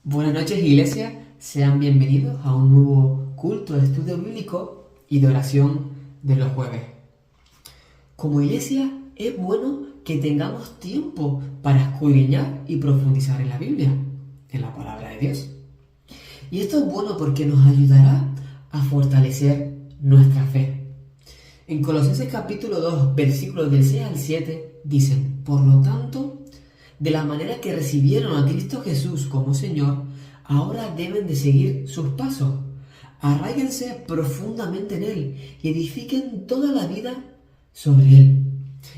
Buenas noches, iglesia. Sean bienvenidos a un nuevo culto de estudio bíblico y de oración de los jueves. Como iglesia, es bueno que tengamos tiempo para escudriñar y profundizar en la Biblia, en la palabra de Dios. Y esto es bueno porque nos ayudará a fortalecer nuestra fe. En Colosenses capítulo 2, versículos del 6 al 7, dicen: Por lo tanto, de la manera que recibieron a Cristo Jesús como Señor, ahora deben de seguir sus pasos. Arráiganse profundamente en Él y edifiquen toda la vida sobre Él.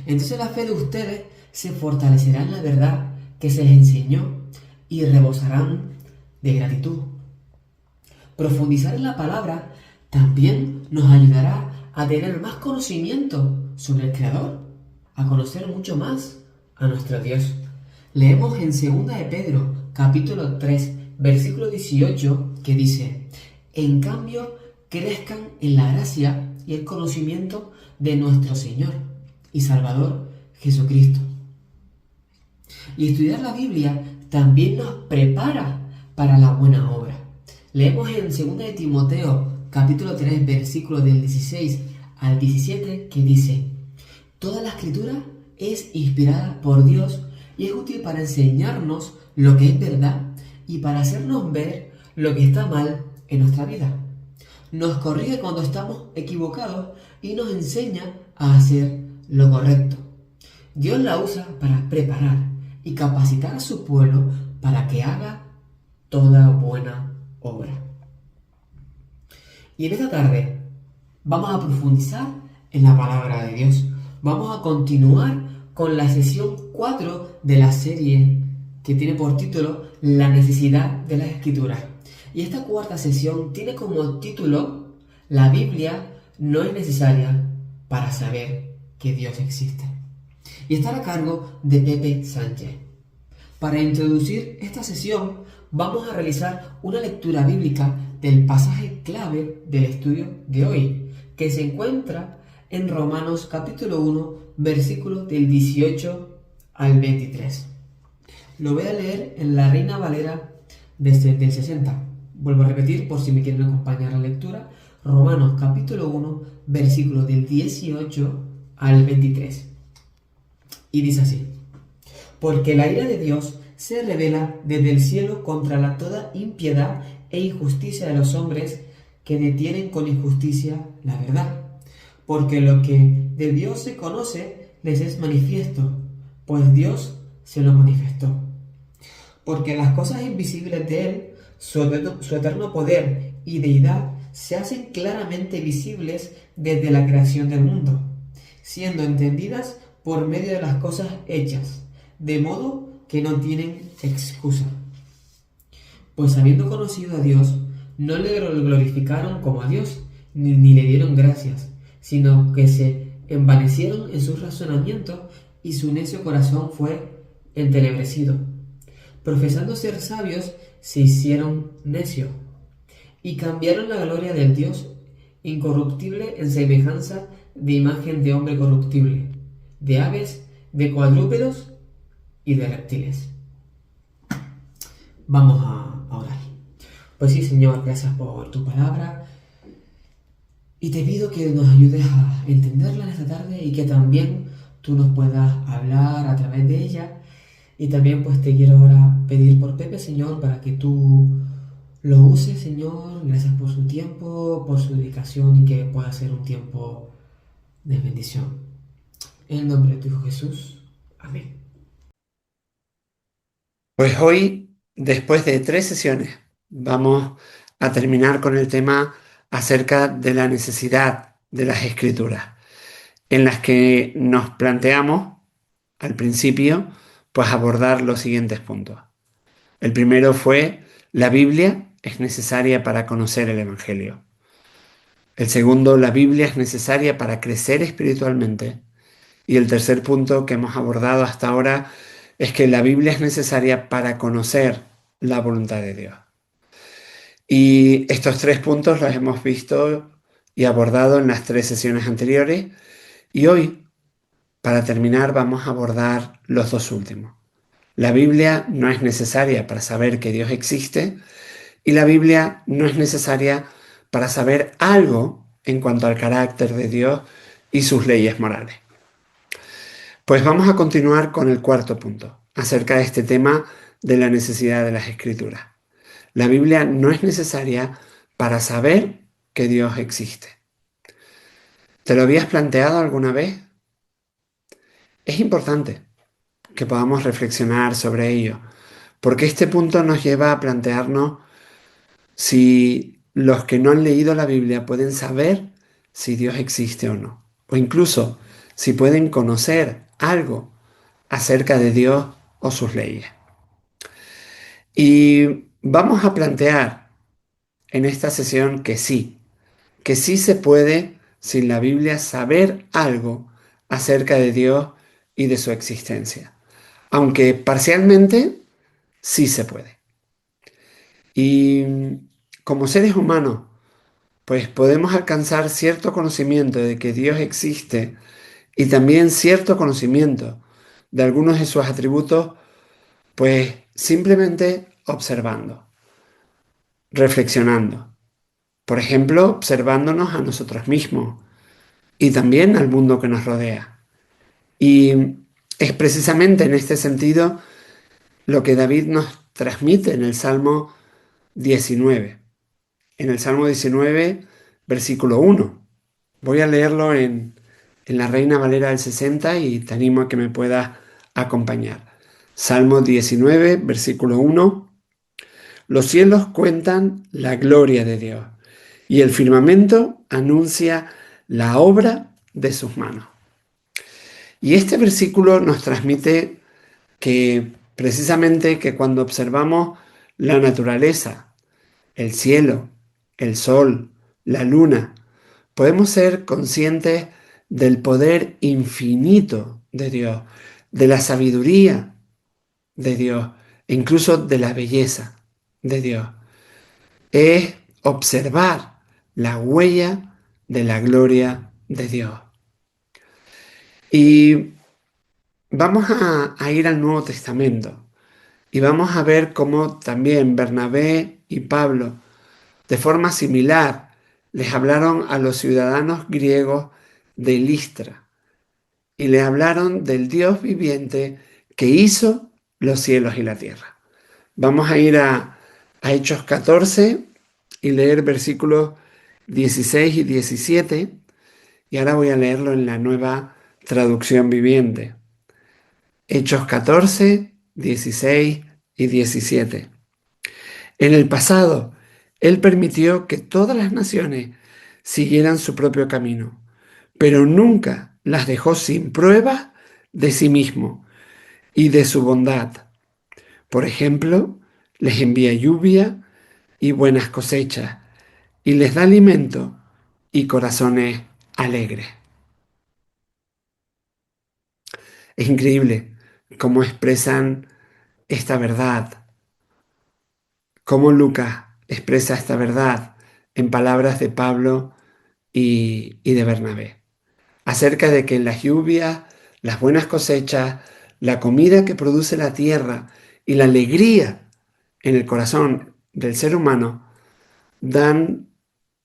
Entonces la fe de ustedes se fortalecerá en la verdad que se les enseñó y rebosarán de gratitud. Profundizar en la palabra también nos ayudará a tener más conocimiento sobre el Creador, a conocer mucho más a nuestro Dios. Leemos en 2 de Pedro, capítulo 3, versículo 18, que dice: En cambio, crezcan en la gracia y el conocimiento de nuestro Señor y Salvador Jesucristo. Y estudiar la Biblia también nos prepara para la buena obra. Leemos en 2 de Timoteo, capítulo 3, versículo del 16 al 17, que dice: Toda la escritura es inspirada por Dios y es útil para enseñarnos lo que es verdad y para hacernos ver lo que está mal en nuestra vida. Nos corrige cuando estamos equivocados y nos enseña a hacer lo correcto. Dios la usa para preparar y capacitar a su pueblo para que haga toda buena obra. Y en esta tarde vamos a profundizar en la palabra de Dios. Vamos a continuar con la sesión 4 de la serie que tiene por título La necesidad de las Escrituras. Y esta cuarta sesión tiene como título: La Biblia no es necesaria para saber que Dios existe. Y está a cargo de Pepe Sánchez. Para introducir esta sesión vamos a realizar una lectura bíblica del pasaje clave del estudio de hoy, que se encuentra en Romanos capítulo 1, versículos del 18 al 23. Lo voy a leer en la Reina Valera desde el 60. Vuelvo a repetir por si me quieren acompañar a la lectura. Romanos capítulo 1, versículos del 18 al 23. Y dice así: Porque la ira de Dios se revela desde el cielo contra toda impiedad e injusticia de los hombres que detienen con injusticia la verdad. Porque lo que de Dios se conoce les es manifiesto, pues Dios se lo manifestó. Porque las cosas invisibles de Él, su eterno poder y deidad, se hacen claramente visibles desde la creación del mundo, siendo entendidas por medio de las cosas hechas, de modo que no tienen excusa. Pues habiendo conocido a Dios, no le glorificaron como a Dios, ni le dieron gracias, sino que se envanecieron en sus razonamientos y su necio corazón fue entenebrecido. Profesando ser sabios, se hicieron necios y cambiaron la gloria del Dios incorruptible en semejanza de imagen de hombre corruptible, de aves, de cuadrúpedos y de reptiles. Vamos a orar. Pues sí, Señor, gracias por tu palabra. Y te pido que nos ayudes a entenderla en esta tarde y que también tú nos puedas hablar a través de ella. Y también pues te quiero ahora pedir por Pepe, Señor, para que tú lo uses, Señor. Gracias por su tiempo, por su dedicación y que pueda ser un tiempo de bendición. En el nombre de tu Hijo Jesús. Amén. Pues hoy, después de 3 sesiones, vamos a terminar con el tema acerca de la necesidad de las escrituras, en las que nos planteamos, al principio, pues abordar los siguientes puntos. El primero fue: la Biblia es necesaria para conocer el Evangelio. El segundo: la Biblia es necesaria para crecer espiritualmente. Y el tercer punto que hemos abordado hasta ahora es que la Biblia es necesaria para conocer la voluntad de Dios. Y estos 3 puntos los hemos visto y abordado en las 3 sesiones anteriores. Y hoy, para terminar, vamos a abordar los 2 últimos. La Biblia no es necesaria para saber que Dios existe y la Biblia no es necesaria para saber algo en cuanto al carácter de Dios y sus leyes morales. Pues vamos a continuar con el cuarto punto, acerca de este tema de la necesidad de las Escrituras. La Biblia no es necesaria para saber que Dios existe. ¿Te lo habías planteado alguna vez? Es importante que podamos reflexionar sobre ello, porque este punto nos lleva a plantearnos si los que no han leído la Biblia pueden saber si Dios existe o no, o incluso si pueden conocer algo acerca de Dios o sus leyes. Y vamos a plantear en esta sesión que sí se puede sin la Biblia saber algo acerca de Dios y de su existencia, aunque parcialmente sí se puede. Y como seres humanos, pues podemos alcanzar cierto conocimiento de que Dios existe y también cierto conocimiento de algunos de sus atributos, pues simplemente observando, reflexionando. Por ejemplo, observándonos a nosotros mismos y también al mundo que nos rodea. Y es precisamente en este sentido lo que David nos transmite en el Salmo 19. En el Salmo 19, versículo 1. Voy a leerlo en la Reina Valera del 60 y te animo a que me puedas acompañar. Salmo 19, versículo 1. Los cielos cuentan la gloria de Dios y el firmamento anuncia la obra de sus manos. Y este versículo nos transmite que precisamente que cuando observamos la naturaleza, el cielo, el sol, la luna, podemos ser conscientes del poder infinito de Dios, de la sabiduría de Dios e incluso de la belleza de Dios. Es observar la huella de la gloria de Dios. Y vamos a ir al Nuevo Testamento y vamos a ver cómo también Bernabé y Pablo, de forma similar, les hablaron a los ciudadanos griegos de Listra y le hablaron del Dios viviente que hizo los cielos y la tierra. Vamos a ir a Hechos 14 y leer versículos 16 y 17, y ahora voy a leerlo en la nueva traducción viviente. Hechos 14, 16 y 17. En el pasado, Él permitió que todas las naciones siguieran su propio camino, pero nunca las dejó sin prueba de sí mismo y de su bondad. Por ejemplo, les envía lluvia y buenas cosechas, y les da alimento y corazones alegres. Es increíble cómo expresan esta verdad, cómo Lucas expresa esta verdad en palabras de Pablo y de Bernabé, acerca de que las lluvias, las buenas cosechas, la comida que produce la tierra y la alegría en el corazón del ser humano dan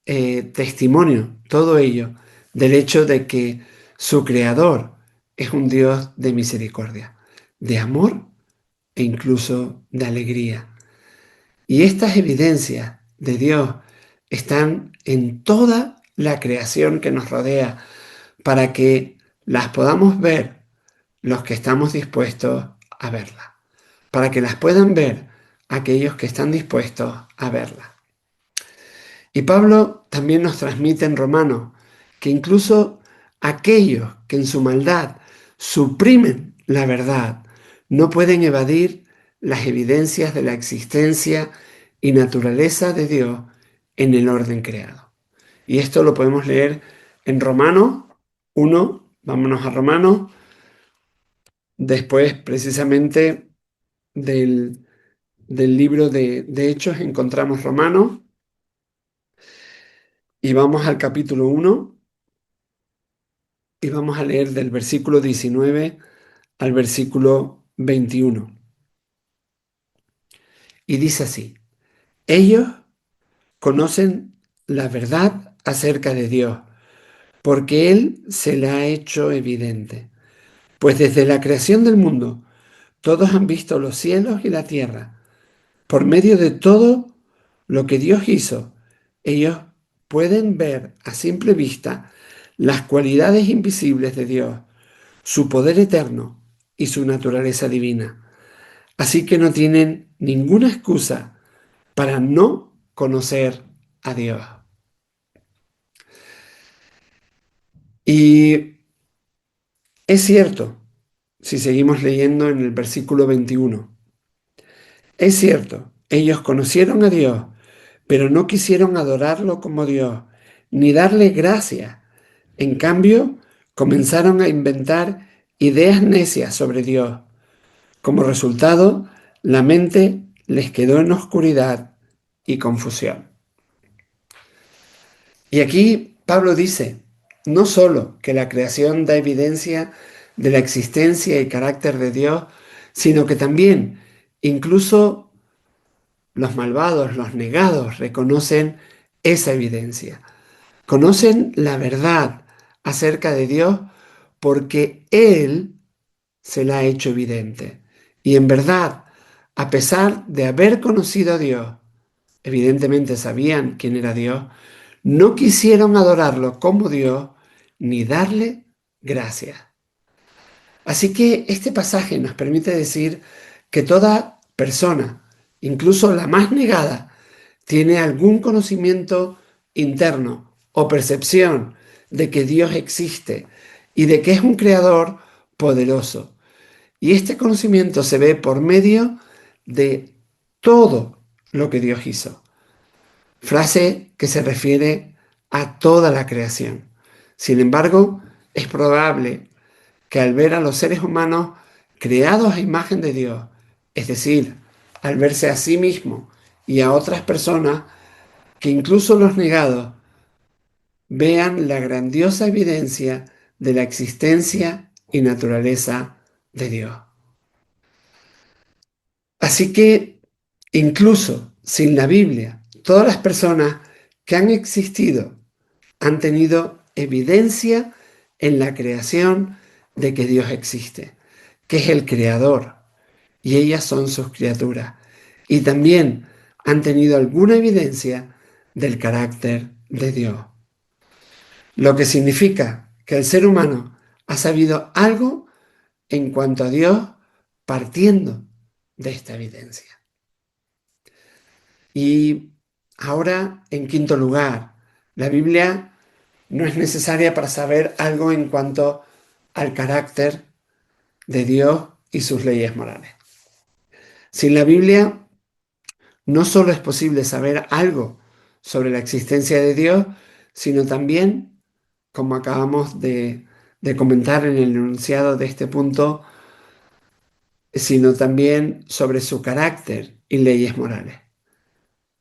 testimonio, todo ello, del hecho de que su creador es un Dios de misericordia, de amor e incluso de alegría. Y estas evidencias de Dios están en toda la creación que nos rodea para que las podamos ver los que estamos dispuestos a verlas, para que las puedan ver aquellos que están dispuestos a verlas. Y Pablo también nos transmite en Romanos que incluso aquellos que en su maldad suprimen la verdad no pueden evadir las evidencias de la existencia y naturaleza de Dios en el orden creado. Y esto lo podemos leer en Romanos 1, vámonos a Romanos, después precisamente del, del libro de Hechos encontramos Romanos y vamos al capítulo 1 y vamos a leer del versículo 19 al versículo 21. y dice así: ellos conocen la verdad acerca de Dios, porque Él se la ha hecho evidente. Pues desde la creación del mundo, todos han visto los cielos y la tierra. Por medio de todo lo que Dios hizo, ellos pueden ver a simple vista las cualidades invisibles de Dios, su poder eterno y su naturaleza divina. Así que no tienen ninguna excusa para no conocer a Dios. Y es cierto, si seguimos leyendo en el versículo 21, es cierto, ellos conocieron a Dios, pero no quisieron adorarlo como Dios, ni darle gracias. En cambio, comenzaron a inventar ideas necias sobre Dios. Como resultado, la mente les quedó en oscuridad y confusión. Y aquí Pablo dice, no solo que la creación da evidencia de la existencia y carácter de Dios, sino que también incluso los malvados, los negados, reconocen esa evidencia. Conocen la verdad acerca de Dios porque Él se la ha hecho evidente. Y en verdad, a pesar de haber conocido a Dios, evidentemente sabían quién era Dios, no quisieron adorarlo como Dios ni darle gracias. Así que este pasaje nos permite decir que toda persona, incluso la más negada, tiene algún conocimiento interno o percepción de que Dios existe y de que es un creador poderoso. Y este conocimiento se ve por medio de todo lo que Dios hizo. Frase que se refiere a toda la creación. Sin embargo, es probable que al ver a los seres humanos creados a imagen de Dios, es decir, al verse a sí mismo y a otras personas, que incluso los negados vean la grandiosa evidencia de la existencia y naturaleza de Dios. Así que, incluso sin la Biblia, todas las personas que han existido han tenido evidencia en la creación de que Dios existe, que es el creador, y ellas son sus criaturas. Y también han tenido alguna evidencia del carácter de Dios. Lo que significa que el ser humano ha sabido algo en cuanto a Dios partiendo de esta evidencia. Y ahora, en quinto lugar, la Biblia no es necesaria para saber algo en cuanto al carácter de Dios y sus leyes morales. Sin la Biblia, no solo es posible saber algo sobre la existencia de Dios, sino también, como acabamos de comentar en el enunciado de este punto, sino también sobre su carácter y leyes morales.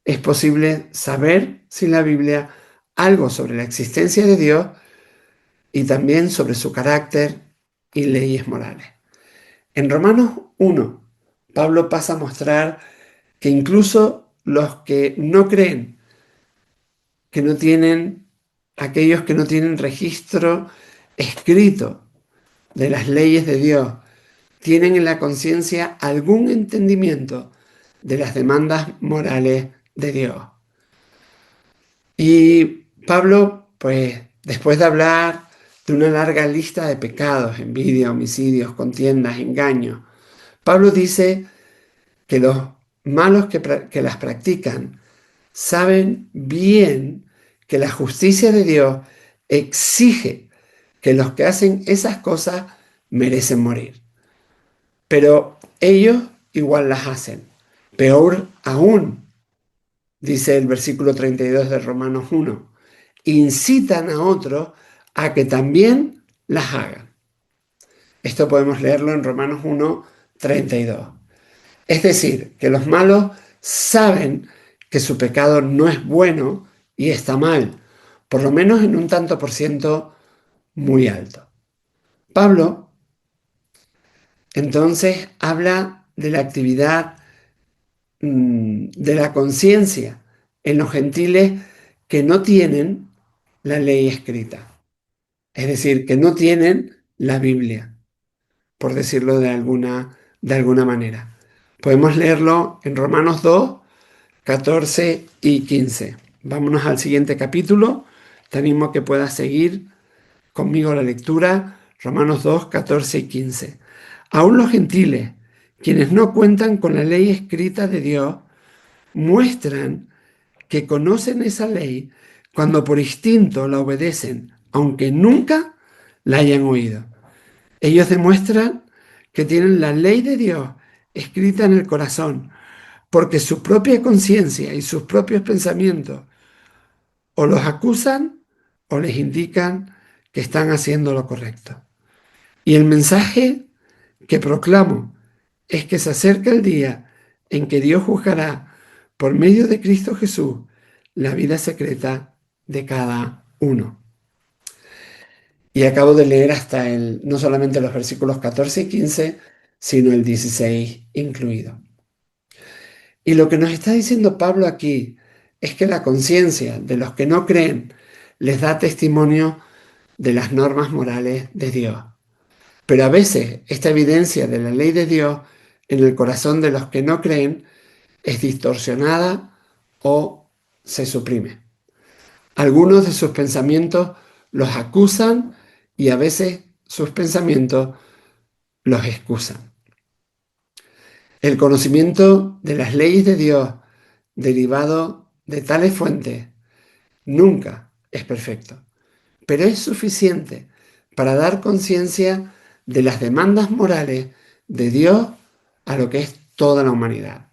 Es posible saber sin la Biblia algo sobre la existencia de Dios y también sobre su carácter y leyes morales. En Romanos 1, Pablo pasa a mostrar que incluso los que no creen, que no tienen, aquellos que no tienen registro escrito de las leyes de Dios, tienen en la conciencia algún entendimiento de las demandas morales de Dios. Y Pablo, pues, después de hablar de una larga lista de pecados, envidia, homicidios, contiendas, engaños, Pablo dice que los malos que las practican saben bien que la justicia de Dios exige que los que hacen esas cosas merecen morir. Pero ellos igual las hacen. Peor aún, dice el versículo 32 de Romanos 1, incitan a otros a que también las hagan. Esto podemos leerlo en Romanos 1, 32. Es decir, que los malos saben que su pecado no es bueno y está mal, por lo menos en un tanto por ciento muy alto. Pablo entonces habla de la actividad de la conciencia en los gentiles que no tienen la ley escrita, es decir, que no tienen la Biblia, por decirlo de alguna manera. Podemos leerlo en Romanos 2, 14 y 15. Vámonos al siguiente capítulo. Te animo a que puedas seguir conmigo la lectura. Romanos 2, 14 y 15. Aún los gentiles, quienes no cuentan con la ley escrita de Dios, muestran que conocen esa ley cuando por instinto la obedecen, aunque nunca la hayan oído. Ellos demuestran que tienen la ley de Dios escrita en el corazón, porque su propia conciencia y sus propios pensamientos o los acusan o les indican que están haciendo lo correcto. Y el mensaje que proclamo es que se acerca el día en que Dios juzgará por medio de Cristo Jesús la vida secreta de cada uno. Y acabo de leer no solamente los versículos 14 y 15, sino el 16 incluido. Y lo que nos está diciendo Pablo aquí es que la conciencia de los que no creen les da testimonio de las normas morales de Dios. Pero a veces esta evidencia de la ley de Dios en el corazón de los que no creen es distorsionada o se suprime. Algunos de sus pensamientos los acusan y a veces sus pensamientos los excusan. El conocimiento de las leyes de Dios derivado de tales fuentes nunca es perfecto, pero es suficiente para dar conciencia de las demandas morales de Dios a lo que es toda la humanidad.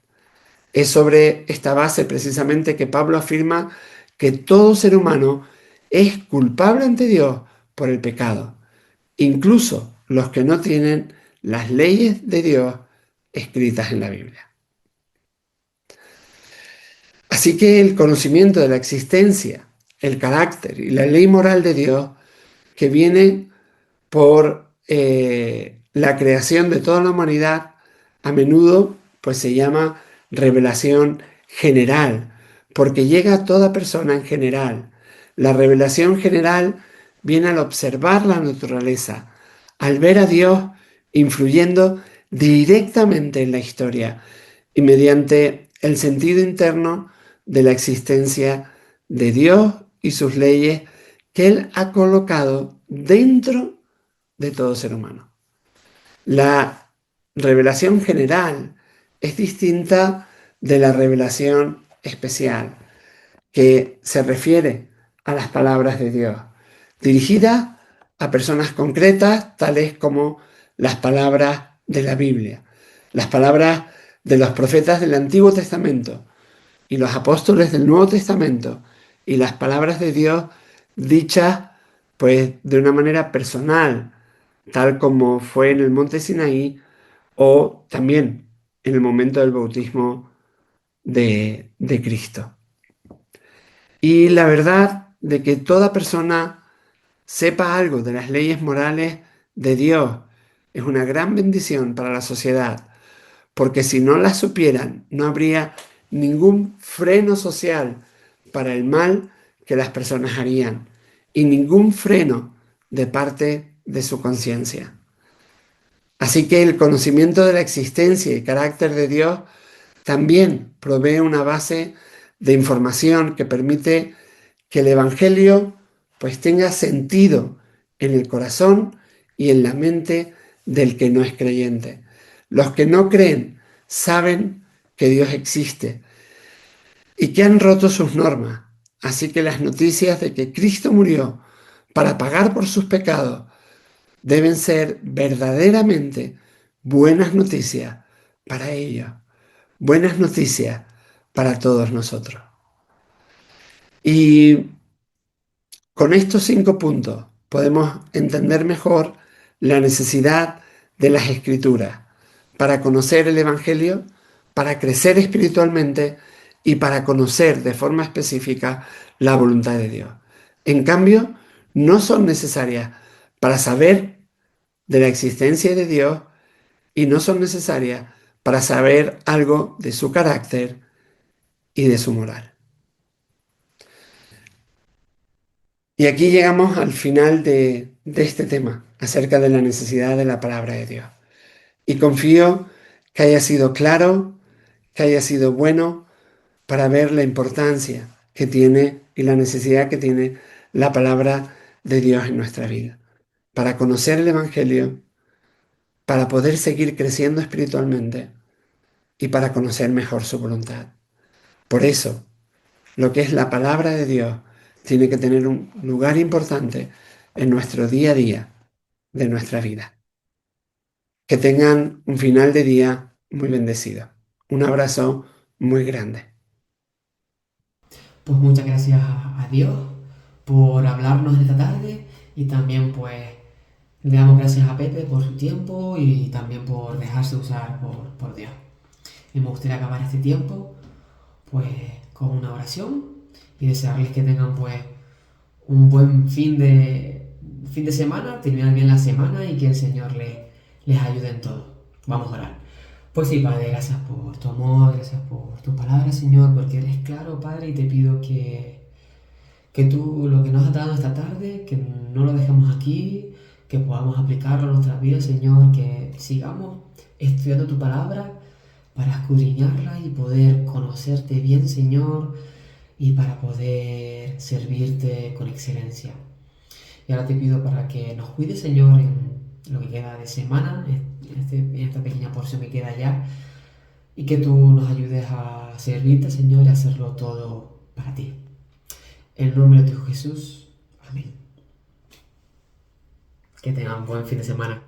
Es sobre esta base precisamente que Pablo afirma que todo ser humano es culpable ante Dios por el pecado, incluso los que no tienen las leyes de Dios escritas en la Biblia. Así que el conocimiento de la existencia, el carácter y la ley moral de Dios, que viene por la creación de toda la humanidad, a menudo pues se llama revelación general, porque llega a toda persona en general. La revelación general viene al observar la naturaleza, al ver a Dios influyendo directamente en la historia y mediante el sentido interno de la existencia de Dios y sus leyes que Él ha colocado dentro de todo ser humano. La revelación general es distinta de la revelación especial, que se refiere a las palabras de Dios, dirigida a personas concretas, tales como las palabras de la Biblia, las palabras de los profetas del Antiguo Testamento y los apóstoles del Nuevo Testamento, y las palabras de Dios dichas pues de una manera personal, tal como fue en el monte Sinaí o también en el momento del bautismo de Cristo. Y la verdad de que toda persona sepa algo de las leyes morales de Dios es una gran bendición para la sociedad, porque si no las supieran, no habría ningún freno social para el mal que las personas harían y ningún freno de parte de su conciencia. Así que el conocimiento de la existencia y carácter de Dios también provee una base de información que permite que el Evangelio pues tenga sentido en el corazón y en la mente del que no es creyente. Los que no creen saben que Dios existe y que han roto sus normas. Así que las noticias de que Cristo murió para pagar por sus pecados deben ser verdaderamente buenas noticias para ellos, buenas noticias para todos nosotros. Y con estos 5 puntos podemos entender mejor la necesidad de las Escrituras para conocer el Evangelio, para crecer espiritualmente y para conocer de forma específica la voluntad de Dios. En cambio, no son necesarias para saber de la existencia de Dios y no son necesarias para saber algo de su carácter y de su moral. Y aquí llegamos al final de este tema, acerca de la necesidad de la palabra de Dios. Y confío que haya sido claro, que haya sido bueno para ver la importancia que tiene y la necesidad que tiene la palabra de Dios en nuestra vida, para conocer el Evangelio, para poder seguir creciendo espiritualmente y para conocer mejor su voluntad. Por eso, lo que es la palabra de Dios tiene que tener un lugar importante en nuestro día a día de nuestra vida. Que tengan un final de día muy bendecido. Un abrazo muy grande. Pues muchas gracias a Dios por hablarnos en esta tarde y también pues le damos gracias a Pepe por su tiempo y también por dejarse usar por Dios. Y me gustaría acabar este tiempo pues con una oración y desearles que tengan pues un buen fin de semana, terminar bien la semana y que el Señor les ayude en todo. Vamos a orar. Pues sí, Padre, gracias por tu amor, gracias por tu palabra, Señor, porque eres claro, Padre, y te pido que tú lo que nos has dado esta tarde, que no lo dejemos aquí, que podamos aplicarlo a nuestras vidas, Señor, que sigamos estudiando tu palabra para escudriñarla y poder conocerte bien, Señor, y para poder servirte con excelencia. Y ahora te pido para que nos cuides, Señor, en lo que queda de semana, en esta pequeña porción que queda ya, y que tú nos ayudes a servirte, Señor, y a hacerlo todo para ti. En el nombre de tu Jesús. Amén. Que tengan buen fin de semana.